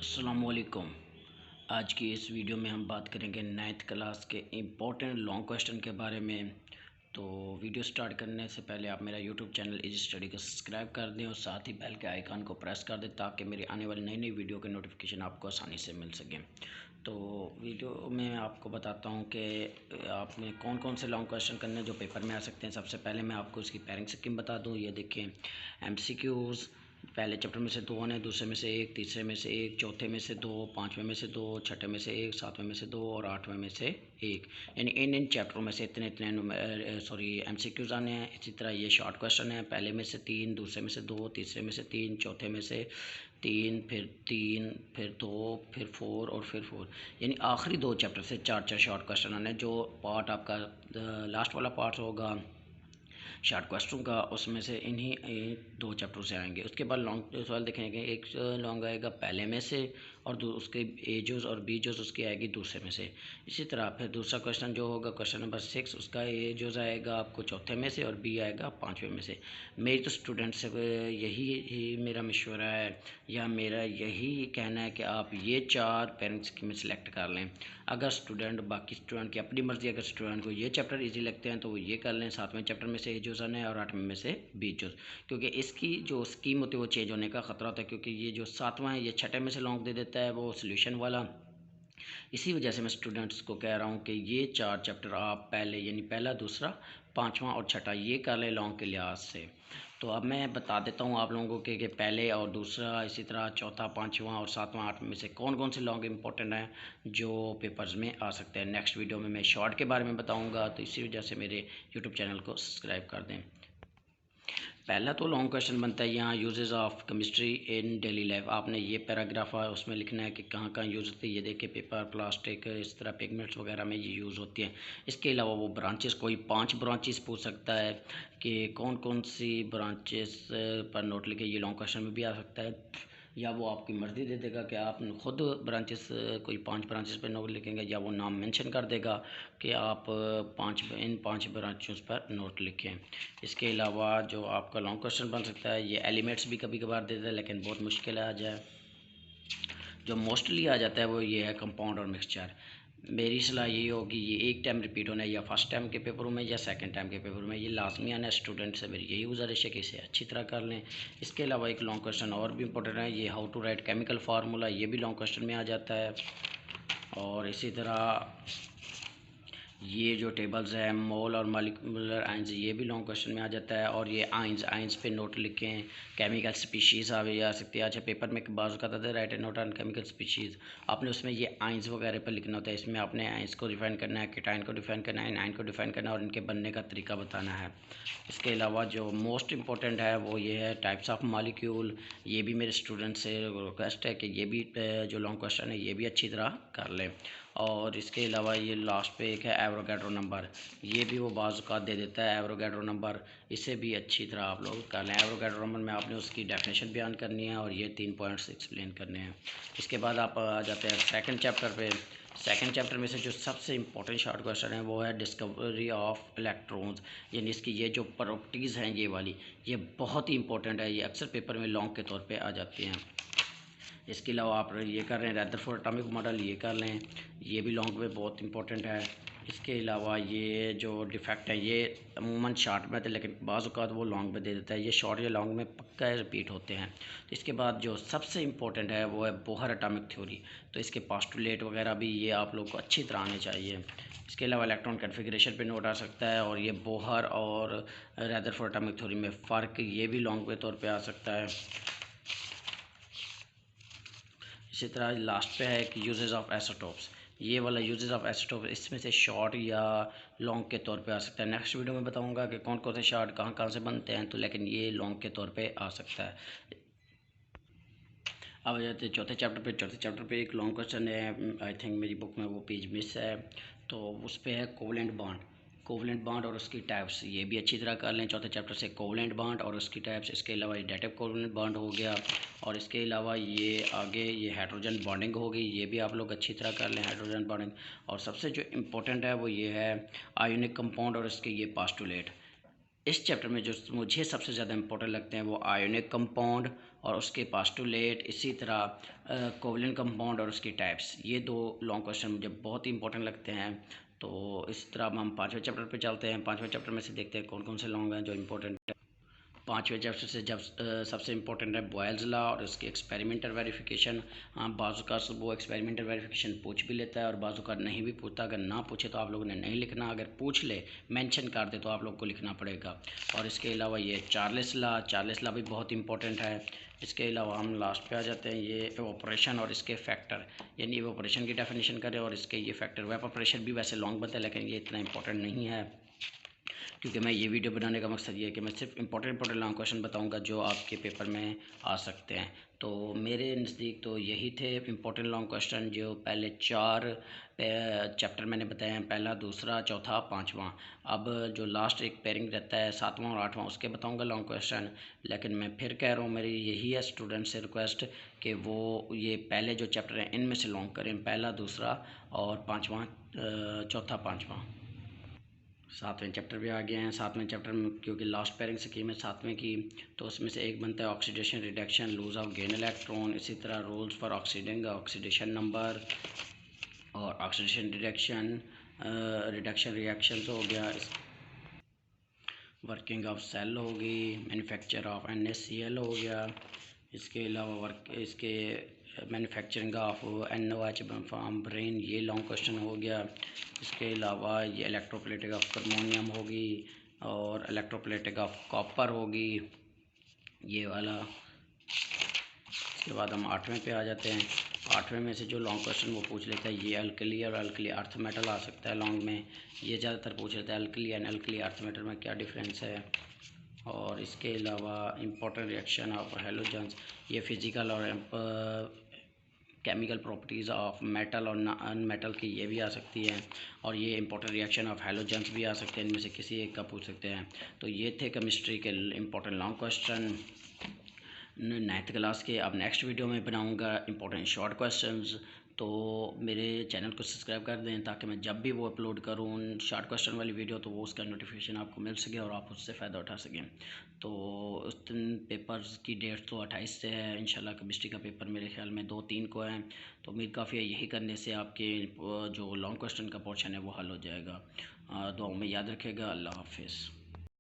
अस्सलामुअलैकुम। आज की इस वीडियो में हम बात करेंगे 9th क्लास के इम्पोर्टेंट लॉन्ग क्वेश्चन के बारे में। तो वीडियो स्टार्ट करने से पहले आप मेरा यूट्यूब चैनल इजी स्टडी को सब्सक्राइब कर दें और साथ ही बेल के आइकन को प्रेस कर दें ताकि मेरी आने वाली नई नई वीडियो के नोटिफिकेशन आपको आसानी से मिल सकें। तो वीडियो में आपको बताता हूँ कि आपने कौन कौन से लॉन्ग क्वेश्चन करने जो पेपर में आ सकते हैं। सबसे पहले मैं आपको इसकी पेयरिंग स्कीम बता दूँ। ये देखिए, MCQs पहले चैप्टर में से 2 आने, दूसरे में से 1, तीसरे में से 1, चौथे में से 2, पाँचवें में से 2, छठे में से 1, सातवें में से 2 और आठवें में से 1। यानी इन चैप्टरों में से इतने MCQs आने हैं। इसी तरह ये शॉर्ट क्वेश्चन है, पहले में से 3, दूसरे में से 2, तीसरे में से 3, चौथे में से 3, फिर 2, फिर 4 और फिर 4। यानी आखिरी 2 चैप्टर से 4 शॉर्ट क्वेश्चन आने। जो पार्ट आपका लास्ट वाला पार्ट होगा शॉर्ट क्वेश्चन का, उसमें से इन्हीं 2 चैप्टर से आएंगे। उसके बाद लॉन्ग सवाल देखेंगे। एक लॉन्ग आएगा पहले में से और उसके ए जोज और बी जोज उसकी आएगी दूसरे में से। इसी तरह फिर दूसरा क्वेश्चन जो होगा क्वेश्चन नंबर 6, उसका ए जोज आएगा आपको चौथे में से और बी आएगा पाँचवें में से। मेरी तो स्टूडेंट से यही मेरा मशवरा है या मेरा यही कहना है कि आप ये 4 पेरेंट्स की में सेलेक्ट कर लें। अगर स्टूडेंट बाकी स्टूडेंट की अपनी मर्ज़ी, अगर स्टूडेंट को ये चैप्टर इजी लगते हैं तो वो ये कर लें। 7वें चैप्टर में से ए जोज़ आने और 8वें में से बी जोज़, क्योंकि इसकी जो स्कीम होती है वो चेंज होने का ख़तरा होता है, क्योंकि ये जो 7वां है ये छठे में से लॉन्ग दे देता है वो सोल्यूशन वाला। इसी वजह से मैं स्टूडेंट्स को कह रहा हूँ कि ये 4 चैप्टर आप पहले यानी पहला, दूसरा, पाँचवा और छठा ये कर लें लॉन्ग के लिहाज से। तो अब मैं बता देता हूँ आप लोगों को कि पहले और दूसरा, इसी तरह चौथा, पाँचवा और सातवां, आठवें में से कौन कौन से लॉन्ग इंपॉर्टेंट हैं जो पेपर्स में आ सकते हैं। नेक्स्ट वीडियो में मैं शॉर्ट के बारे में बताऊँगा, तो इसी वजह से मेरे यूट्यूब चैनल को सब्सक्राइब कर दें। पहला तो लॉन्ग क्वेश्चन बनता है यहाँ uses of chemistry in daily life. आपने ये पैराग्राफ है उसमें लिखना है कि कहाँ कहाँ यूज़ होती है। ये देखिए, पेपर, प्लास्टिक, इस तरह पिगमेंट्स वगैरह में ये यूज़ होती हैं। इसके अलावा वो ब्रांचेस, कोई 5 ब्रांचेस पूछ सकता है कि कौन कौन सी ब्रांचेस पर नोट लिखे। ये लॉन्ग क्वेश्चन में भी आ सकता है, या वो आपकी मर्ज़ी दे देगा कि आप खुद ब्रांचेस, कोई 5 ब्रांचेस पर नोट लिखेंगे, या वो नाम मेंशन कर देगा कि आप इन 5 ब्रांचों पर नोट लिखें। इसके अलावा जो आपका लॉन्ग क्वेश्चन बन सकता है, ये एलिमेंट्स भी कभी कभार देता है लेकिन बहुत मुश्किल आ जाए। जो मोस्टली आ जाता है वो ये है कंपाउंड और मिक्सचर। मेरी सलाह यही होगी, ये एक टाइम रिपीट होना है, या फर्स्ट टाइम के पेपरों में या सेकंड टाइम के पेपर में, ये लाजमी आना है। स्टूडेंट से मेरी यही गुजारिश है कि इसे अच्छी तरह कर लें। इसके अलावा एक लॉन्ग क्वेश्चन और भी इंपॉर्टेंट है, ये how to write chemical formula, ये भी लॉन्ग क्वेश्चन में आ जाता है। और इसी तरह ये जो टेबल्स है मोल और मॉलिक्यूलर आइंस, ये भी लॉन्ग क्वेश्चन में आ जाता है। और ये आइंस पे नोट लिखें, केमिकल स्पीशीज़ आ सकती है। अच्छा, पेपर में बाजू का था right A note on chemical species, आपने उसमें ये आइंस वगैरह पर लिखना होता है। इसमें आपने आइंस को डिफाइन करना है, कीटाइन को डिफाइन करना है, एनाइन को डिफाइन करना है और इनके बनने का तरीका बताना है। इसके अलावा जो मोस्ट इंपॉर्टेंट है वो ये है टाइप्स ऑफ मॉलिक्यूल। ये भी मेरे स्टूडेंट से रिक्वेस्ट है कि ये भी जो लॉन्ग क्वेश्चन है ये भी अच्छी तरह कर लें। और इसके अलावा ये लास्ट पे एक है एवरोगैड्रो नंबर, ये भी वो बाज़ औक़ात दे देता है एवरोगैड्रो नंबर, इसे भी अच्छी तरह आप लोग कर लें। एवरोगैड्रो नंबर में आपने उसकी डेफिनेशन बयान करनी है और ये 3 पॉइंट्स एक्सप्लेन करने हैं। इसके बाद आप आ जाते हैं सेकंड चैप्टर पे। सेकंड चैप्टर में से जो सबसे इंपॉर्टेंट शॉर्ट क्वेश्चन है वो है डिस्कवरी ऑफ इलेक्ट्रॉन्स, यानी इसकी ये जो प्रॉपर्टीज़ हैं ये वाली, ये बहुत ही इंपॉर्टेंट है। ये अक्सर पेपर में लॉन्ग के तौर पे आ जाती हैं। इसके अलावा आप ये कर रहे हैं रदरफोर्ड एटॉमिक मॉडल, ये कर लें, ये भी लॉन्ग में बहुत इंपॉर्टेंट है। इसके अलावा ये जो डिफेक्ट है ये अमूमन शॉर्ट में थे लेकिन बाज़ औक़ात वो लॉन्ग में दे देता है। ये शॉर्ट या लॉन्ग में पक्का रिपीट होते हैं। तो इसके बाद जो सबसे इंपॉर्टेंट है वो है बोहर एटॉमिक थ्योरी, तो इसके पास्टुलेट वगैरह भी ये आप लोग को अच्छी तरह आने चाहिए। इसके अलावा इलेक्ट्रॉन कन्फिग्रेशन पे नोट आ सकता है, और ये बोहर और रदरफोर्ड एटॉमिक थ्योरी में फ़र्क, ये भी लॉन्ग के तौर पर आ सकता है। इसी तरह लास्ट पे है कि यूजेस ऑफ आइसोटोप्स, ये वाला यूजेस ऑफ आइसोटोप इसमें से शॉर्ट या लॉन्ग के तौर पे आ सकता है। नेक्स्ट वीडियो में बताऊंगा कि कौन कौन से शॉर्ट कहाँ कहाँ से बनते हैं, तो लेकिन ये लॉन्ग के तौर पे आ सकता है। अब आ जाते हैं चौथे चैप्टर पे। चौथे चैप्टर पे एक लॉन्ग क्वेश्चन है, आई थिंक मेरी बुक में वो पेज मिस है, तो उस पर है कोवलेंट बॉन्ड। कोवलेंट बॉन्ड और उसकी टाइप्स, ये भी अच्छी तरह कर लें चौथे चैप्टर से, कोवलेंट बॉन्ड और उसकी टाइप्स। इसके अलावा डेटिव कोवलेंट बॉन्ड हो गया, और इसके अलावा ये आगे ये हाइड्रोजन बॉन्डिंग हो गई, ये भी आप लोग अच्छी तरह कर लें हाइड्रोजन बॉन्डिंग। और सबसे जो इम्पोर्टेंट है वो ये है आयोनिक कंपाउंड और इसके ये पास्टुलेट। इस चैप्टर में जो मुझे सबसे ज़्यादा इम्पोर्टेंट लगते हैं वो आयोनिक कंपाउंड और उसके पास्टुलेट, इसी तरह कोवलेंट कंपाउंड और उसकी टाइप्स। ये 2 लॉन्ग क्वेश्चन मुझे बहुत ही इंपॉर्टेंट लगते हैं। तो इस तरह अब हम 5वें चैप्टर पे चलते हैं। 5वें चैप्टर में से देखते हैं कौन कौन से लॉन्ग हैं जो इम्पोर्टेंट है। 5वें चैप्टर से जब सबसे इम्पोर्टेंट है बॉयल्स लॉ और उसकी एक्सपेरिमेंटल वेरिफिकेशन। हाँ, बाज़ का वो एक्सपेरिमेंटल वेरिफिकेशन पूछ भी लेता है और बाज़ का नहीं भी पूछता। अगर ना पूछे तो आप लोगों ने नहीं लिखना, अगर पूछ ले मेंशन कर दे तो आप लोग को लिखना पड़ेगा। और इसके अलावा ये चार्ल्स लॉ भी बहुत इंपॉर्टेंट है। इसके अलावा हम लास्ट पे आ जाते हैं, ये एवापोरेशन और इसके फैक्टर, यानी एवापोरेशन की डेफिनेशन करें और इसके ये फैक्टर। एवापोरेशन भी वैसे लॉन्ग बनता है लेकिन ये इतना इंपॉर्टेंट नहीं है, क्योंकि मैं ये वीडियो बनाने का मकसद ये है कि मैं सिर्फ इंपॉर्टेंट लॉन्ग क्वेश्चन बताऊंगा जो आपके पेपर में आ सकते हैं। तो मेरे नज़दीक तो यही थे इंपॉर्टेंट लॉन्ग क्वेश्चन जो पहले 4 चैप्टर मैंने बताए हैं, पहला, दूसरा, चौथा, पाँचवा। अब जो लास्ट एक पेयरिंग रहता है 7वां और 8वां, उसके बताऊंगा लॉन्ग क्वेश्चन। लेकिन मैं फिर कह रहा हूँ, मेरी यही है स्टूडेंट से रिक्वेस्ट कि वो ये पहले जो चैप्टर हैं इनमें से लॉन्ग करें, पहला, दूसरा और पाँचवा, चौथा, पाँचवा। 7वें चैप्टर भी आ गए हैं। 7वें चैप्टर में क्योंकि लास्ट पेयरिंग स्कीम है 7वें की, तो उसमें से एक बनता है oxidation reduction, lose of gain electron, इसी तरह rules for oxidizing, oxidation number और ऑक्सीडेशन रिडक्शन, रिडक्शन रिएक्शन हो गया, वर्किंग ऑफ सेल होगी, मैन्युफैक्चर ऑफ NaCl हो गया। इसके अलावा वर्क इसके manufacturing of NOH from brine, ये लॉन्ग क्वेश्चन हो गया। इसके अलावा ये इलेक्ट्रोप्लेटिक ऑफ कर्मोनियम होगी और इलेक्ट्रोप्लेटिक ऑफ कॉपर होगी, ये वाला। इसके बाद हम 8वें पे आ जाते हैं। 8वें में से जो लॉन्ग क्वेश्चन वो पूछ लेता है, ये अल्कली और अल्कली अर्थ मेटल आ सकता है लॉन्ग में, ये ज़्यादातर पूछ लेता है alkali and alkali earth metal में क्या डिफरेंस है। और इसके अलावा इंपॉर्टेंट रिएक्शन ऑफ हेलोजेंस, ये फिज़िकल और केमिकल प्रॉपर्टीज़ ऑफ मेटल और नॉन मेटल की ये भी आ सकती हैं। और ये इंपॉर्टेंट रिएक्शन ऑफ हेलोजेंस भी आ सकते हैं, इनमें से किसी एक का पूछ सकते हैं। तो ये थे केमिस्ट्री के important long question 9th class के। अब नेक्स्ट वीडियो में बनाऊंगा इंपॉर्टेंट शॉर्ट क्वेश्चंस। तो मेरे चैनल को सब्सक्राइब कर दें ताकि मैं जब भी वो अपलोड करूँ शॉर्ट क्वेश्चन वाली वीडियो तो वो उसका नोटिफिकेशन आपको मिल सके और आप उससे फ़ायदा उठा सकें। तो उस दिन पेपर्स की डेट तो 28 से है इंशाल्लाह। केमिस्ट्री का पेपर मेरे ख्याल में 2-3 को है, तो उम्मीद काफ़ी है यही करने से आपके जो लॉन्ग क्वेश्चन का पोर्शन है वो हल हो जाएगा। दुआओं में याद रखेगा। अल्लाह हाफिज़।